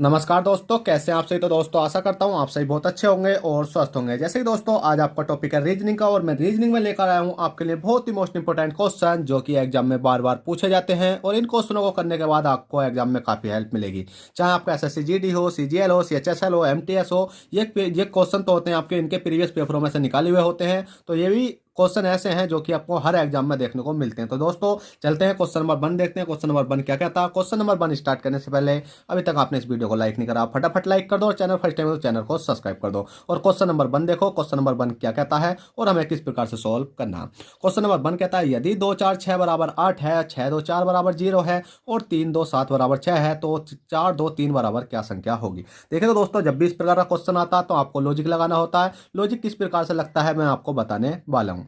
नमस्कार दोस्तों, कैसे हैं आप सही। तो दोस्तों आशा करता हूं आप सही बहुत अच्छे होंगे और स्वस्थ होंगे। जैसे ही दोस्तों आज आपका टॉपिक है रीजनिंग का, और मैं रीजनिंग में लेकर आया हूं आपके लिए बहुत ही मोस्ट इंपोर्टेंट क्वेश्चन जो कि एग्जाम में बार बार पूछे जाते हैं, और इन क्वेश्चनों को करने के बाद आपको एग्जाम में काफ़ी हेल्प मिलेगी। चाहे आपका एसएससी जीडी हो, सीजीएल हो, सीएचएसएल हो, एमटीएस हो, ये क्वेश्चन तो होते हैं आपके इनके प्रीवियस पेपरों में से निकाले हुए होते हैं। तो ये भी क्वेश्चन ऐसे हैं जो कि आपको हर एग्जाम में देखने को मिलते हैं। तो दोस्तों चलते हैं क्वेश्चन नंबर 1 देखते हैं। क्वेश्चन नंबर 1 क्या कहता है। क्वेश्चन नंबर 1 स्टार्ट करने से पहले अभी तक आपने इस वीडियो को लाइक नहीं करा, फटाफट लाइक कर दो, और चैनल फर्स्ट टाइम है तो चैनल को सब्सक्राइब कर दो। और क्वेश्चन नंबर 1 देखो, क्वेश्चन नंबर 1 क्या कहता है और हमें किस प्रकार से सॉल्व करना है। क्वेश्चन नंबर 1 कहता है यदि 2 4 6 बराबर 8 है, 6 2 4 बराबर 0 है, और 3 2 7 बराबर 6 है, तो 4 2 3 बराबर क्या संख्या होगी। देखिए तो दोस्तों, जब भी इस प्रकार का क्वेश्चन आता है तो आपको लॉजिक लगाना होता है। लॉजिक किस प्रकार से लगता है मैं आपको बताने वाला हूँ।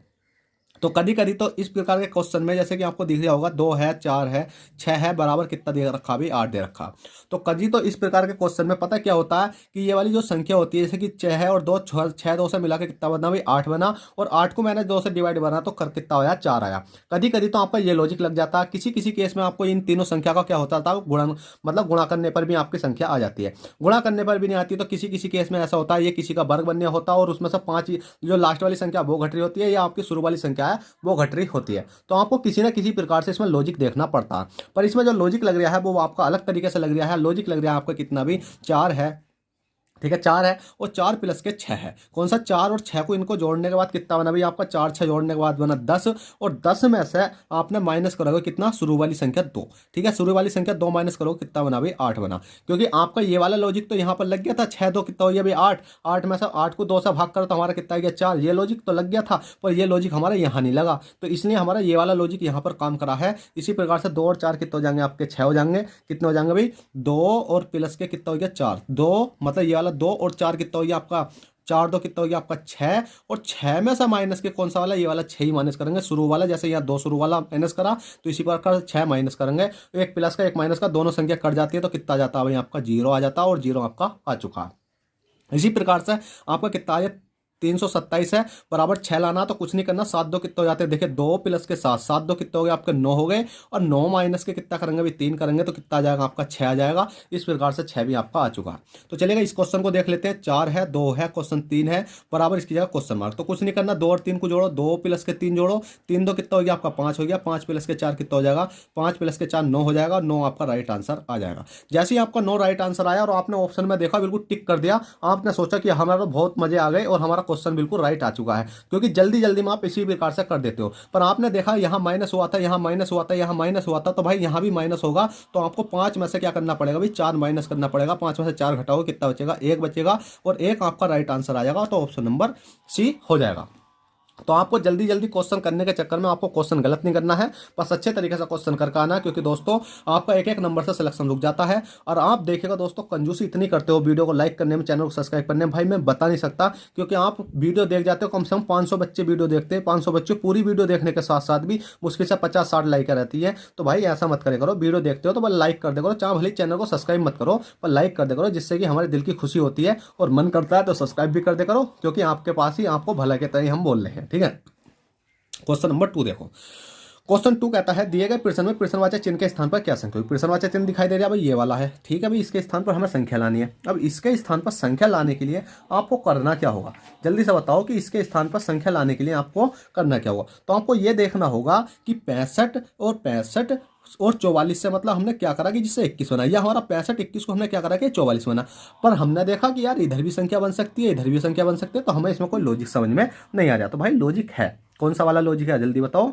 तो कभी कभी तो इस प्रकार के क्वेश्चन में जैसे कि आपको दिख रहा होगा 2 है, 4 है, 6 है, बराबर कितना दे रखा, भी 8 दे रखा। तो कभी तो इस प्रकार के क्वेश्चन में पता क्या होता है कि ये वाली जो संख्या होती है, जैसे कि 6 है और 2, 6 2 से मिला के कितना बना भाई 8 बना, और 8 को मैंने 2 से डिवाइड बना तो कर कितना आया 4 आया। कभी कभी तो आपका ये लॉजिक लग जाता है। किसी किसी केस में आपको इन तीनों संख्या का क्या होता था, गुणा मतलब गुणा करने पर भी आपकी संख्या आ जाती है। गुणा करने पर भी नहीं आती तो किसी किसी केस में ऐसा होता है ये किसी का वर्ग बनने होता है, और उसमें से 5 जो लास्ट वाली संख्या वो घट रही होती है, या आपकी शुरू वाली संख्या है वो घट रही होती है। तो आपको किसी ना किसी प्रकार से इसमें लॉजिक देखना पड़ता है। पर इसमें जो लॉजिक लग रहा है वो आपका अलग तरीके से लग रहा है। लॉजिक लग रहा है आपका कितना भी 4 है, ठीक है 4 है, और 4 प्लस के 6 है। कौन सा 4 और 6 को इनको जोड़ने के बाद कितना बना भाई आपका 4 6 जोड़ने के बाद बना 10, और 10 में से आपने माइनस करोगे कितना, शुरू वाली संख्या 2। ठीक है, शुरू वाली संख्या 2 माइनस करोगे कितना बना भाई 8 बना। क्योंकि आपका ये वाला लॉजिक तो यहाँ पर लग गया था। 6 2 कितना हो गया भाई 8, 8 में से 8 को 2 से भाग करो तो हमारा कितना आ गया 4। ये लॉजिक तो लग गया था, पर ये लॉजिक हमारा यहाँ नहीं लगा, तो इसलिए हमारा ये वाला लॉजिक यहाँ पर काम करा है। इसी प्रकार से 2 और 4 कितने हो जाएंगे आपके 6 हो जाएंगे। कितने हो जाएंगे भाई 2 और प्लस के कितना हो गया 4, 2 मतलब ये वाला 2 और 4 कितना हो गया आपका 4 2 कितना हो गया आपका 6, और 6 में से माइनस के कौन सा वाला, ये वाला 6 ही माइनस करेंगे शुरू वाला। जैसे यहाँ 2 शुरू वाला माइनस करा तो इसी प्रकार 6 माइनस करेंगे। एक प्लस का एक माइनस का दोनों संख्या कट जाती है तो कितना आ जाता है भाई आपका 0 आ जाता है, और 0 आपका आ चुका है। इसी प्रकार से आपका कितना आया 327 है, बराबर 6 लाना तो कुछ नहीं करना, 7 2 कितने हो जाते हैं देखिए 2 प्लस के 7, 7 2 कितने हो गए आपके 9 हो गए, और 9 माइनस के कितना करेंगे भी 3 करेंगे तो कितना आ जाएगा आपका 6 आ जाएगा। इस प्रकार से 6 भी आपका आ चुका है। तो चलेगा इस क्वेश्चन को देख लेते हैं। 4 है, 2 है, क्वेश्चन 3 है, बराबर इसकी जगह क्वेश्चन मार्क। तो कुछ नहीं करना, 2 और 3 को जोड़ो, 2 प्लस के 3 जोड़ो, 3 2 कितना हो गया आपका 5 हो गया, 5 प्लस के 4 कितना हो जाएगा, 5 प्लस के 4 9 हो जाएगा, 9 आपका राइट आंसर आ जाएगा। जैसे ही आपका 9 राइट आंसर आया और आपने ऑप्शन में देखा बिल्कुल टिक कर दिया, आपने सोचा कि हमारा तो बहुत मजे आ गए और हमारा क्वेश्चन बिल्कुल राइट चुका है, क्योंकि जल्दी जल्दी में आप इसी प्रकार से कर देते हो। पर आपने देखा यहां माइनस हुआ था, यहां माइनस हुआ था, यहां माइनस हुआ था, तो भाई यहां भी माइनस होगा। तो आपको 5 में से क्या करना पड़ेगा भाई 4 माइनस करना पड़ेगा। 5 में से 4 घटाओ कितना बचेगा, 1 बचेगा, और 1 आपका राइट आंसर आ जाएगा। तो ऑप्शन नंबर सी हो जाएगा। तो आपको जल्दी जल्दी क्वेश्चन करने के चक्कर में आपको क्वेश्चन गलत नहीं करना है, बस अच्छे तरीके से क्वेश्चन करके आना है। क्योंकि दोस्तों आपका एक एक नंबर से सिलेक्शन रुक जाता है। और आप देखिएगा दोस्तों, कंजूसी इतनी करते हो वीडियो को लाइक करने में, चैनल को सब्सक्राइब करने में, भाई मैं बता नहीं सकता। क्योंकि आप वीडियो देख जाते हो, कम से कम 500 बच्चे वीडियो देखते हैं। 500 बच्चे पूरी वीडियो देखने के साथ साथ भी मुश्किल से 50-60 लाइक रहती है। तो भाई ऐसा मत करे करो, वीडियो देखते हो तो बस लाइक कर दे करो, चाहे भले चैनल को सब्सक्राइब मत करो पर लाइक कर दे करो, जिससे कि हमारे दिल की खुशी होती है। और मन करता है तो सब्सक्राइब भी कर दे करो, क्योंकि आपके पास ही आपको भला के तरह हम बोल रहे हैं। ठीक है, क्वेश्चन नंबर 2 देखो। क्वेश्चन 2 कहता है दिए गए प्रश्न में प्रश्नवाचक चिन्ह के स्थान पर क्या संख्या हुई। प्रश्नवाचक चिन्ह दिखाई दे रहा है भाई, ये वाला है। ठीक है भाई, इसके स्थान पर हमें संख्या लानी है। अब इसके स्थान पर संख्या लाने के लिए आपको करना क्या होगा, जल्दी से बताओ कि इसके स्थान पर संख्या लाने के लिए आपको करना क्या होगा। तो आपको यह देखना होगा कि 65 और 65 और 44 से मतलब हमने क्या करा कि जिससे 21 बना, या हमारा 65 21 को हमने क्या करा कि 44 बना। पर हमने देखा कि यार इधर भी संख्या बन सकती है, इधर भी संख्या बन सकती है, तो हमें इसमें कोई लॉजिक समझ में नहीं आ रहा। तो भाई लॉजिक है, कौन सा वाला लॉजिक है जल्दी बताओ।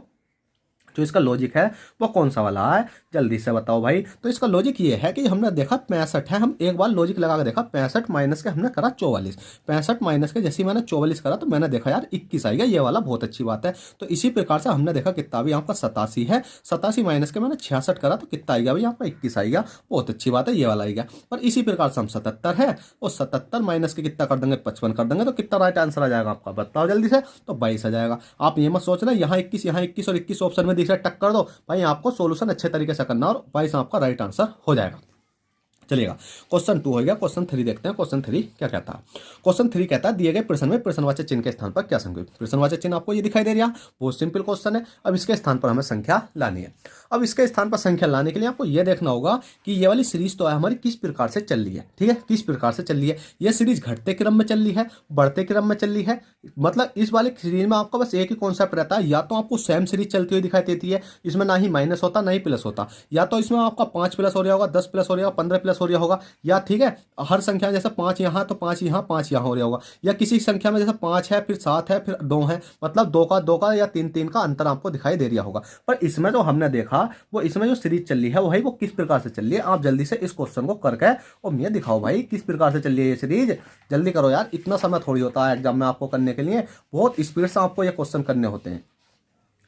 जो इसका लॉजिक है वो कौन सा वाला है, जल्दी से बताओ भाई। तो इसका लॉजिक ये है कि हमने देखा 65 है, हम एक बार लॉजिक लगा के देखा, 65 माइनस के हमने करा 44, 65 माइनस के जैसे ही मैंने 44 करा तो मैंने देखा यार 21 आएगा, ये वाला बहुत अच्छी बात है। तो इसी प्रकार से हमने देखा कितना भी आपका 87 है, 87 माइनस के मैंने 66 करा तो कितना आएगा भाई आपका 21 आएगा, बहुत अच्छी बात है, ये वाला आएगा। पर इसी प्रकार से हम 77 है, और 77 माइनस के कितना कर देंगे 55 कर देंगे, तो कितना राइट आंसर आ जाएगा आपका बताओ जल्दी से। तो 22 आ जाएगा। आप ये मत सोचना यहाँ 21 यहाँ 21 और 21 ऑप्शन में दिख रहा है टक कर दो भाई, आपको सोल्यूशन अच्छे तरीके से करना और 22 आपका राइट आंसर हो जाएगा। चलिएगा। क्वेश्चन 2 हो गया। क्वेश्चन 3 देखते हैं। क्वेश्चन 3 क्या कहता है। क्वेश्चन 3 कहता है दिए गए प्रश्न में प्रश्नवाचक चिन्ह के स्थान पर क्या संख्या। प्रश्नवाचक चिन्ह आपको ये दिखाई दे रहा है, बहुत सिंपल क्वेश्चन है। अब इसके स्थान पर हमें संख्या लानी है। अब इसके स्थान पर संख्या लाने के लिए आपको यह देखना होगा कि ये वाली सीरीज तो है हमारी किस प्रकार से चल रही है। ठीक है, किस प्रकार से चल रही है। यह सीरीज घटते क्रम में चल रही है, बढ़ते क्रम में चल रही है। मतलब इस वाली सीरीज में आपका बस एक ही कॉन्सेप्ट रहता है, या तो आपको सेम सीरीज चलती हुई दिखाई देती है, इसमें ना ही माइनस होता ना ही प्लस होता, या तो इसमें आपका 5 प्लस हो रहा होगा, 10 प्लस हो रहा होगा, 15 प्लस हो रहा होगा, या ठीक है हर संख्या जैसे 5 यहाँ तो 5 यहाँ 5 यहाँ हो रहा होगा, या किसी संख्या में जैसे 5 है फिर 7 है फिर 2 है, मतलब 2 का या 3 का अंतर आपको दिखाई दे रहा होगा। पर इसमें जो हमने देखा वो इसमें जो सीरीज चल रही है वही वो किस प्रकार से चल रही है। आप जल्दी से इस क्वेश्चन को करके और मुझे दिखाओ भाई किस प्रकार से चल रही है ये सीरीज। जल्दी करो यार, इतना समय थोड़ी होता है एग्जाम में आपको करने के लिए, बहुत स्पीड से आपको ये क्वेश्चन करने होते हैं।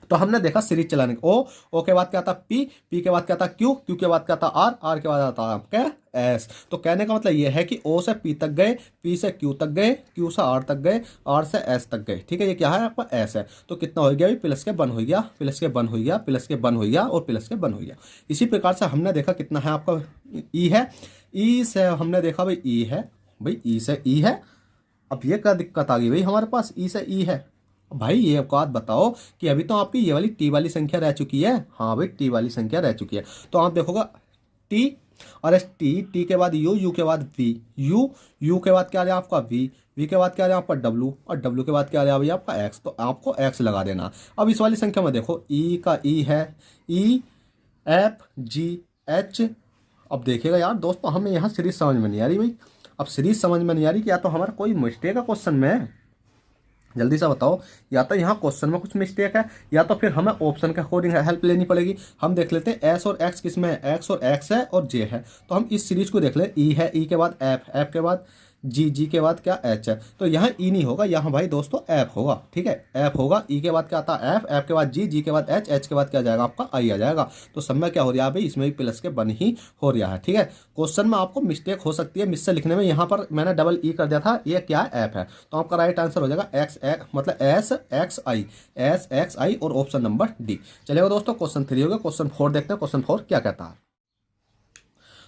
तो हमने देखा सीरीज चलाने को ओ के बाद क्या था पी के बाद क्या था क्यू के बाद क्या था आर के बाद आता आपका एस। तो कहने का मतलब ये है कि ओ से पी तक गए, पी से क्यू तक गए, क्यू से आर तक गए, आर से एस तक गए। ठीक है, ये क्या है आपका एस है। तो कितना हो गया भाई, प्लस के वन हो गया, प्लस के वन हो गया, प्लस के वन हो गया और प्लस के वन हो गया। इसी प्रकार से हमने देखा कितना है आपका ई है, ई से हमने देखा भाई ई है, भाई ई से ई है। अब ये क्या दिक्कत आ गई भाई हमारे पास, ई से ई है। भाई ये एक बात बताओ कि अभी तो आपकी ये वाली टी वाली संख्या रह चुकी है। हाँ भाई टी वाली संख्या रह चुकी है। तो आप देखोगा टी और एस, टी के बाद यू के बाद वी, यू के बाद क्या आ रहा है आपका वी के बाद क्या आ रहा है आपका डब्ल्यू और डब्ल्यू के बाद क्या आ रहा है भाई आपका एक्स। तो आपको एक्स लगा देना। अब इस वाली संख्या में देखो ई का ई है, ई एफ जी एच। अब देखिएगा यार दोस्तों हमें यहाँ सीरीज समझ में नहीं आ रही भाई। अब सीरीज समझ में नहीं आ रही कि या तो हमारा कोई मिस्टेक है क्वेश्चन में, जल्दी से बताओ, या तो यहाँ क्वेश्चन में कुछ मिस्टेक है या तो फिर हमें ऑप्शन के अकॉर्डिंग हेल्प लेनी पड़ेगी। हम देख लेते हैं एस और एक्स किस में है, एक्स और एक्स है और जे है। तो हम इस सीरीज को देख ले, ई है, ई के बाद एफ के बाद जी के बाद क्या एच है। तो यहाँ ई नहीं होगा, यहाँ भाई दोस्तों एफ होगा। ठीक है, एफ होगा। ई के बाद क्या आता है एफ के बाद जी के बाद एच के बाद क्या जाएगा आपका आई आ जाएगा। तो समय क्या हो रहा है भाई, इसमें भी प्लस के वन ही हो रहा है। ठीक है, क्वेश्चन में आपको मिस्टेक हो सकती है, मिस से लिखने में। यहाँ पर मैंने डबल ई कर दिया था, ये क्या है एफ है। तो आपका राइट आंसर हो जाएगा एक्स मतलब एस एक्स आई और ऑप्शन नंबर डी। चलेगा दोस्तों, क्वेश्चन 3 हो गया। क्वेश्चन 4 देखते हैं। क्वेश्चन 4 क्या कहता है।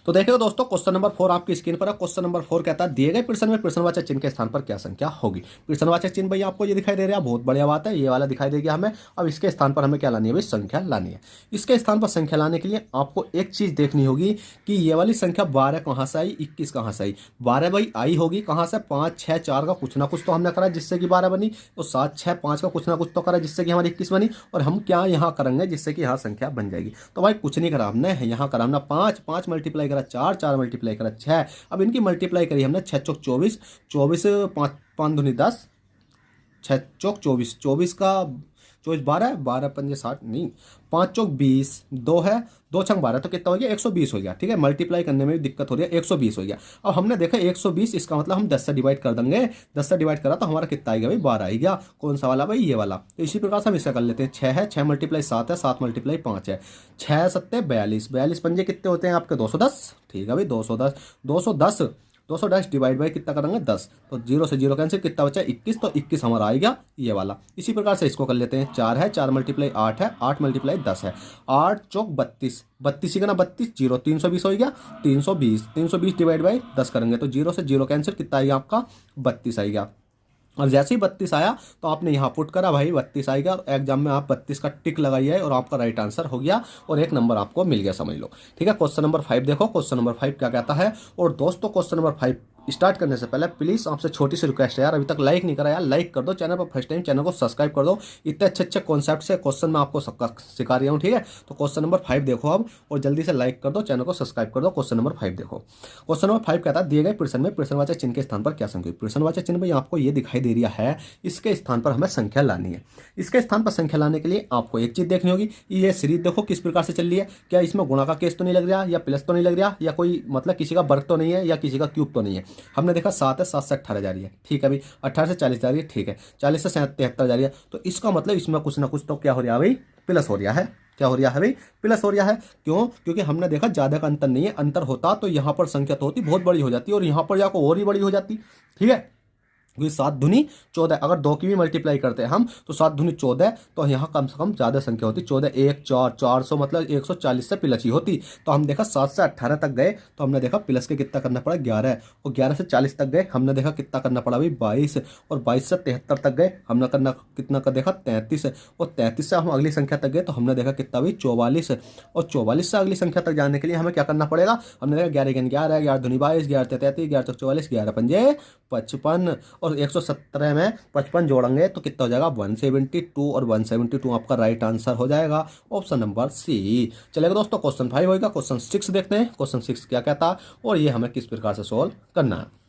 तो देखिए दोस्तों क्वेश्चन नंबर 4 आपकी स्क्रीन पर है। क्वेश्चन नंबर 4 कहता है दिए गए प्रश्न में प्रश्नवाचक चिन्ह के स्थान पर क्या संख्या होगी। प्रश्नवाचक चिन्ह भाई आपको ये दिखाई दे रहा है, बहुत बढ़िया बात है, ये वाला दिखाई देगा हमें। अब इसके स्थान पर हमें क्या लानी है भाई, संख्या लानी है। इसके स्थान पर संख्या लाने के लिए आपको एक चीज देखनी होगी कि ये वाली संख्या 12 कहाँ से आई, 21 कहाँ से आई। 12 भाई आई होगी कहाँ से, 5 6 4 का कुछ ना कुछ तो हमने करा जिससे कि 12 बनी, और 7 6 5 का कुछ ना कुछ तो करा जिससे कि हमारी 21 बनी, और हम क्या यहाँ करेंगे जिससे कि यहाँ संख्या बन जाएगी। तो भाई कुछ नहीं करा हमने, यहाँ करा हमने 5 मल्टीप्लाई करा 4 मल्टीप्लाई करा 6। अब इनकी मल्टीप्लाई करी हमने 6 चौक 24, 24 5 दूनी 10, 6 चौक 24, 24 का 24 12, 12 पंजे 60 नहीं, 5 चौक 20, 2 है 2 छंग 12, तो कितना हो गया 120 हो गया। ठीक है, मल्टीप्लाई करने में भी दिक्कत हो रही है, 120 हो गया। अब हमने देखा 120, इसका मतलब हम 10 से डिवाइड कर देंगे, 10 से डिवाइड करा तो हमारा कितना आएगा भाई 12 आएगा। कौन सा वाला भाई, ये वाला। तो इसी प्रकार से हम इसका कर लेते हैं। 6 है, 6 मल्टीप्लाई 7 है, 7 मल्टीप्लाई 5 है, 6 7 42, 42 पंजे कितने होते हैं आपके 210। ठीक है भाई 210 डिवाइड बाई कितना करेंगे 10, तो 0 से 0 कैंसिल, कितना बचा 21, तो 21 हमारा आएगा ये वाला। इसी प्रकार से इसको कर लेते हैं। 4 है, 4 मल्टीप्लाई 8 है, 8 मल्टीप्लाई 10 है, 8 चौक 32, 32 का ना 32 0 320 हो गया, 320 डिवाइड बाई 10 करेंगे तो 0 से 0 कैंसिल, कितना आएगा आपका 32 आएगा। और जैसे ही 32 आया तो आपने यहाँ पुट करा भाई 32 आएगा, और एग्जाम में आप 32 का टिक लगाइए और आपका राइट आंसर हो गया और एक नंबर आपको मिल गया, समझ लो। ठीक है, क्वेश्चन नंबर 5 देखो। क्वेश्चन नंबर 5 क्या कहता है। और दोस्तों क्वेश्चन नंबर 5 स्टार्ट करने से पहले प्लीज़ आपसे छोटी सी रिक्वेस्ट है यार, अभी तक लाइक नहीं करा यार, लाइक कर दो। चैनल पर फर्स्ट टाइम चैनल को सब्सक्राइब कर दो, इतने अच्छे कॉन्सेप्ट से क्वेश्चन मैं आपको सिखा रही हूँ। ठीक है, तो क्वेश्चन नंबर 5 देखो अब, और जल्दी से लाइक कर दो, चैनल को सब्सक्राइब कर दो। क्वेश्चन नंबर 5 देखो। क्वेश्चन नंबर 5 कहता है दिए गए प्रश्न में प्रश्नवाचक चिन्ह के स्थान पर क्या संख्या। प्रश्नवाचक चिन्ह भाई आपको ये दिखाई दे रहा है, इसके स्थान पर हमें संख्या लानी है। इसके स्थान पर संख्या लाने के लिए आपको एक चीज देखनी होगी, ये सीरीज देखो किस प्रकार से चल रही है। क्या इसमें गुणा का केस तो नहीं लग रहा, या प्लस तो नहीं लग रहा, या कोई मतलब किसी का वर्ग तो नहीं है, या किसी का क्यूब तो नहीं है। हमने देखा 7 है, 7 से 18 जा रही है। ठीक है भाई, 18 से 40 जा रही है। ठीक है, 40 से 73 जा रही है। तो इसका मतलब इसमें कुछ ना कुछ तो क्या हो रहा है भाई, प्लस हो रहा है। क्या हो रहा है भाई, प्लस हो रहा है। क्यों, क्योंकि हमने देखा ज्यादा का अंतर नहीं है, अंतर होता तो यहाँ पर संख्या तो होती बहुत बड़ी हो जाती और यहाँ पर जाकर और ही बड़ी हो जाती। ठीक है, क्योंकि 7 दूनी 14, अगर 2 की भी मल्टीप्लाई करते हैं हम तो 7 दूनी 14, तो यहाँ कम से कम ज़्यादा संख्या होती। 14 1 4 400 मतलब 140 से प्लस ही होती। तो हम देखा 7 से 18 तक गए तो हमने देखा प्लस के कितना करना पड़ा 11, और 11 से 40 तक गए हमने देखा कितना करना पड़ा भाई 22, और 22 से 73 तक गए हमने करना कितना का देखा 33, और 33 से हम अगली संख्या तक गए तो हमने देखा कितना भाई 44, और 44 से अगली संख्या तक जाने के लिए हमें क्या करना पड़ेगा, हमने देखा 11 11 11 दूनी 22, 11 33, 11 44, 11 पंजे 55, और 117 में 55 जोड़ेंगे तो कितना हो जाएगा 172, और 172 आपका राइट आंसर हो जाएगा ऑप्शन नंबर सी। चलेगा दोस्तों, क्वेश्चन 5 होगा। क्वेश्चन 6 देखते हैं क्वेश्चन 6 क्या कहता है और ये हमें किस प्रकार से सोल्व करना है।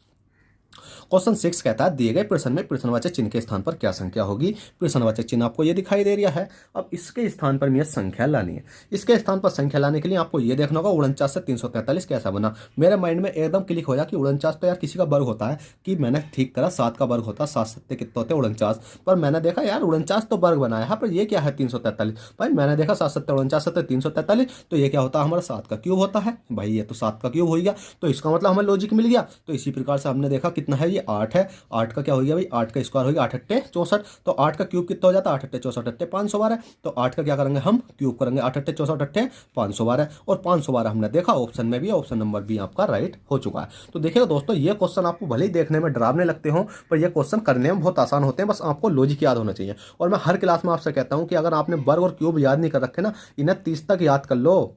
क्वेश्चन 6 कहता है दिए गए प्रश्न में प्रश्नवाचक चिन्ह के स्थान पर क्या संख्या होगी। प्रश्नवाचक चिन्ह आपको ये दिखाई दे रहा है। अब इसके स्थान पर मुझे संख्या लानी है। इसके स्थान पर संख्या लाने के लिए आपको ये देखना होगा 49 से 343 कैसा बना। मेरे माइंड में एकदम क्लिक हो जाए कि 49 तो यार किसी का वर्ग होता है, कि मैंने ठीक करा 7 का वर्ग होता है, 7 7 कितने होते हैं 49, पर मैंने देखा यार 49 तो वर्ग बना है, यहाँ पर ये क्या है 343। भाई मैंने देखा 7 7 49 7 343, तो ये क्या होता है हमारा 7 का क्यूब होता है। भाई ये तो 7 का क्यूब हो गया, तो इसका मतलब हमें लॉजिक मिल गया। तो इसी प्रकार से हमने देखा कितना है ये 8 है, 8 का क्या हो गया भाई 8 का स्क्वायर हो गया 8 8 64, तो 8 का क्यूब कितना हो जाता है 8 8 64 8 512, तो 8 का क्या करेंगे हम क्यूब करेंगे 8 8 64 8 512, और 512 हमने देखा ऑप्शन में भी, ऑप्शन नंबर बी आपका राइट हो चुका है। तो देखिएगा दोस्तों, ये क्वेश्चन आपको भले ही देखने में डरावने लगते हो पर ये क्वेश्चन करने में बहुत आसान होते हैं, बस आपको लॉजिक याद होना चाहिए। और मैं हर क्लास में आपसे कहता हूँ कि अगर आपने वर्ग और क्यूब याद नहीं कर रखे ना, इन्हें 30 तक याद कर लो,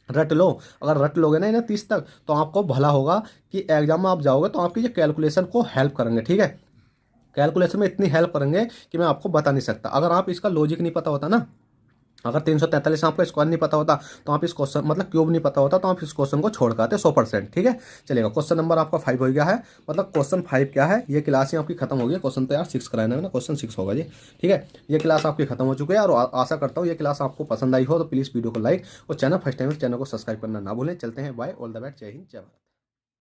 रट लो। अगर रट लोगे ना इन्हें 30 तक तो आपको भला होगा कि एग्जाम में आप जाओगे तो आपकी ये कैलकुलेशन को हेल्प करेंगे। ठीक है, कैलकुलेशन में इतनी हेल्प करेंगे कि मैं आपको बता नहीं सकता। अगर आप इसका लॉजिक नहीं पता होता ना, अगर 343 आपको स्क्वायर नहीं पता होता तो आप इस क्वेश्चन मतलब क्यूब नहीं पता होता तो आप इस क्वेश्चन को छोड़ कर आते 100%। ठीक है, चलेगा। क्वेश्चन नंबर आपका 5 हो गया है, मतलब क्वेश्चन 5 क्या है, ये क्लास ही आपकी खत्म हो गई। क्वेश्चन तो यार 6 कराना है ना, क्वेश्चन 6 होगा जी। ठीक है, ये क्लास आपकी खत्म हो चुकी है और आशा करता हूँ ये क्लास आपको पसंद आई हो। तो प्लीज़ वीडियो को लाइक और चैनल फर्स्ट टाइम चैनल को सब्सक्राइब करना ना भूलें। चलते हैं, बाय, ऑल द बेस्ट, जय हिंद, जय भारत।